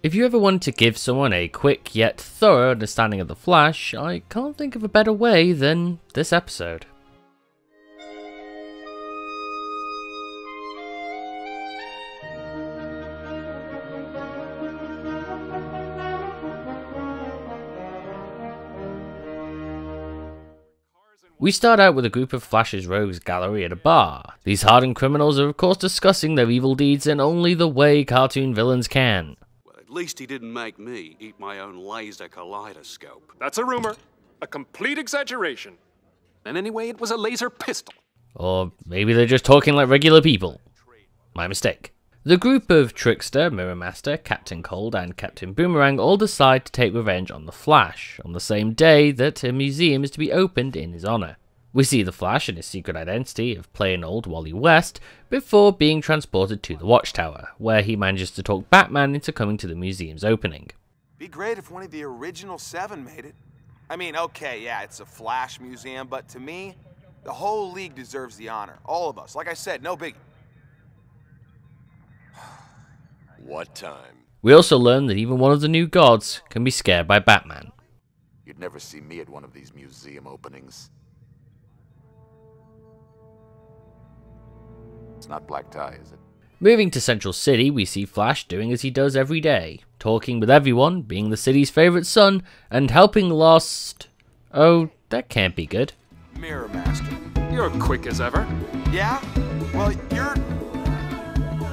If you ever wanted to give someone a quick yet thorough understanding of the Flash, I can't think of a better way than this episode. We start out with a group of Flash's rogues gallery at a bar. These hardened criminals are of course discussing their evil deeds in only the way cartoon villains can. Well, at least he didn't make me eat my own laser kaleidoscope. That's a rumor. A complete exaggeration. And anyway, it was a laser pistol. Or maybe they're just talking like regular people. My mistake. The group of Trickster, Mirror Master, Captain Cold, and Captain Boomerang all decide to take revenge on the Flash, on the same day that a museum is to be opened in his honor. We see the Flash in his secret identity of plain old Wally West before being transported to the Watchtower, where he manages to talk Batman into coming to the museum's opening. Be great if one of the original 7 made it. I mean, okay, yeah, it's a Flash museum, but to me, the whole league deserves the honor. All of us. Like I said, no biggie. What time? We also learn that even one of the new gods can be scared by Batman. You'd never see me at one of these museum openings. It's not black tie, is it? Moving to Central City, we see Flash doing as he does every day, talking with everyone, being the city's favourite son, and helping lost... Oh, that can't be good. Mirror Master. You're quick as ever. Yeah? Well,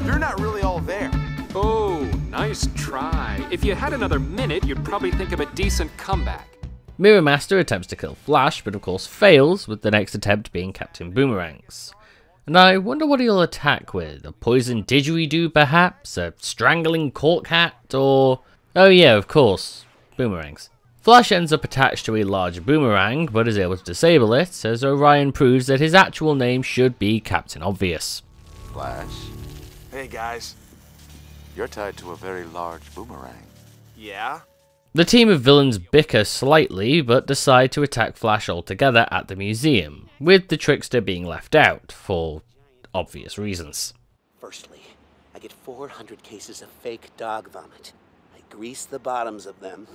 you're not really all there. Oh, nice try. If you had another minute, you'd probably think of a decent comeback. Mirror Master attempts to kill Flash, but of course fails, with the next attempt being Captain Boomerang's. And I wonder what he'll attack with. A poisoned didgeridoo perhaps? A strangling cork hat? Or... oh yeah, of course. Boomerangs. Flash ends up attached to a large boomerang, but is able to disable it, as Orion proves that his actual name should be Captain Obvious. Flash, Hey, guys. you're tied to a very large boomerang. Yeah? The team of villains bicker slightly, but decide to attack Flash altogether at the museum, with the Trickster being left out, for obvious reasons. Firstly, I get 400 cases of fake dog vomit. I grease the bottoms of them,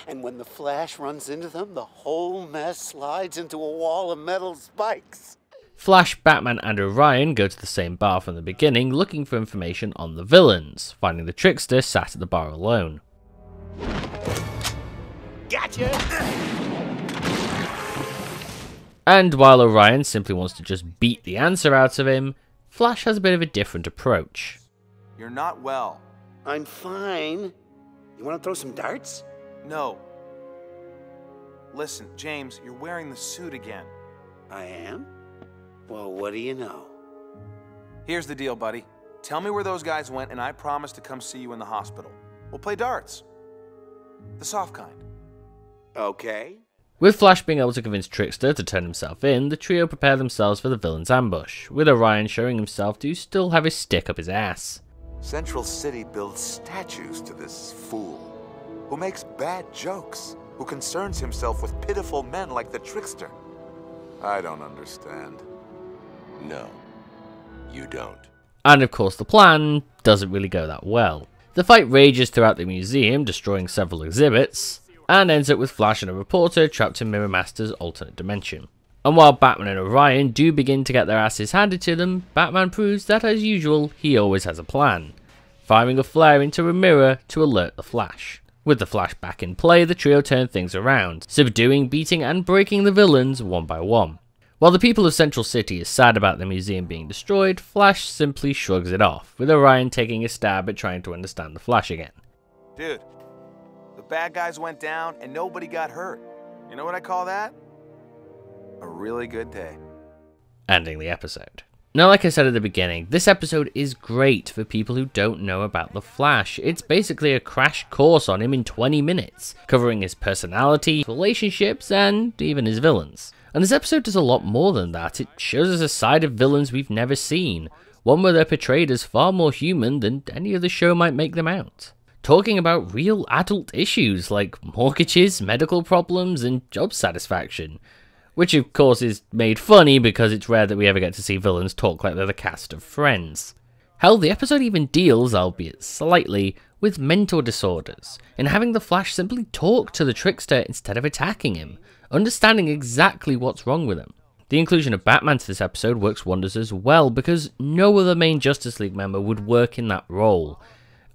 and when the Flash runs into them, the whole mess slides into a wall of metal spikes. Flash, Batman, and Orion go to the same bar from the beginning, looking for information on the villains, finding the Trickster sat at the bar alone. Gotcha! And while Orion simply wants to just beat the answer out of him, Flash has a bit of a different approach. You're not well. I'm fine. You want to throw some darts? No. Listen, James, you're wearing the suit again. I am? Well, what do you know? Here's the deal, buddy. Tell me where those guys went, and I promise to come see you in the hospital. We'll play darts. The soft kind. Okay. With Flash being able to convince Trickster to turn himself in, the trio prepare themselves for the villain's ambush, with Orion showing himself to still have his stick up his ass. Central City builds statues to this fool, who makes bad jokes, who concerns himself with pitiful men like the Trickster. I don't understand. No, you don't. And of course the plan doesn't really go that well. The fight rages throughout the museum, destroying several exhibits, and ends up with Flash and a reporter trapped in Mirror Master's alternate dimension. And while Batman and Orion do begin to get their asses handed to them, Batman proves that as usual, he always has a plan, firing a flare into a mirror to alert the Flash. With the Flash back in play, the trio turn things around, subduing, beating, and breaking the villains one by one. While the people of Central City is sad about the museum being destroyed, Flash simply shrugs it off, with Orion taking a stab at trying to understand the Flash again. Dude, the bad guys went down and nobody got hurt. You know what I call that? A really good day. Ending the episode. Now, like I said at the beginning, this episode is great for people who don't know about the Flash. It's basically a crash course on him in 20 minutes, covering his personality, relationships, and even his villains. And this episode does a lot more than that. It shows us a side of villains we've never seen, one where they're portrayed as far more human than any other show might make them out. Talking about real adult issues like mortgages, medical problems, and job satisfaction. Which of course is made funny because it's rare that we ever get to see villains talk like they're the cast of Friends. Hell, the episode even deals, albeit slightly, with mental disorders, and having the Flash simply talk to the Trickster instead of attacking him, understanding exactly what's wrong with him. The inclusion of Batman to this episode works wonders as well, because no other main Justice League member would work in that role.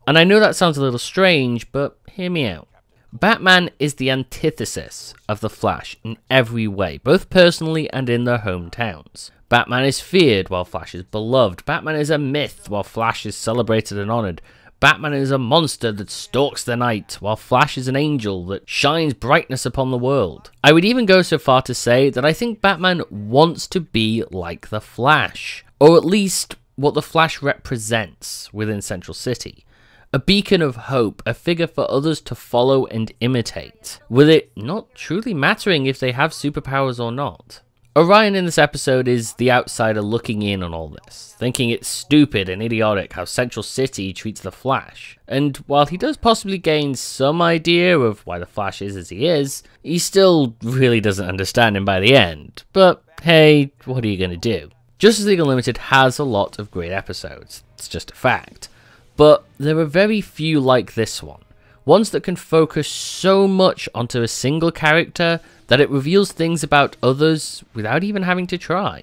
And I know that sounds a little strange, but hear me out. Batman is the antithesis of the Flash in every way, both personally and in their hometowns. Batman is feared while Flash is beloved. Batman is a myth while Flash is celebrated and honoured. Batman is a monster that stalks the night, while Flash is an angel that shines brightness upon the world. I would even go so far to say that I think Batman wants to be like the Flash, or at least what the Flash represents within Central City. A beacon of hope, a figure for others to follow and imitate, with it not truly mattering if they have superpowers or not. Orion in this episode is the outsider looking in on all this, thinking it's stupid and idiotic how Central City treats the Flash, and while he does possibly gain some idea of why the Flash is as he is, he still really doesn't understand him by the end. But hey, what are you gonna do? Justice League Unlimited has a lot of great episodes, it's just a fact, but there are very few like this one. Ones that can focus so much onto a single character that it reveals things about others without even having to try.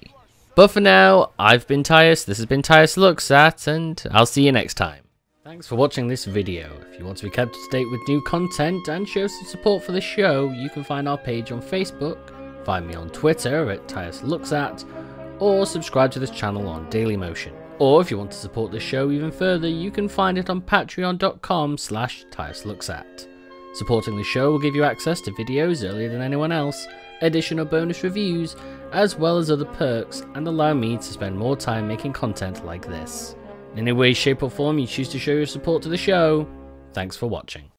But for now, I've been Tyas, this has been Tyas Looks At, and I'll see you next time. Thanks for watching this video. If you want to be kept up to date with new content and show some support for the show, you can find our page on Facebook, find me on Twitter at Tyas Looks At, or subscribe to this channel on Dailymotion. Or if you want to support the show even further, you can find it on patreon.com/TyasLooksAt. Supporting the show will give you access to videos earlier than anyone else, additional bonus reviews, as well as other perks, and allow me to spend more time making content like this. In any way, shape or form you choose to show your support to the show, thanks for watching.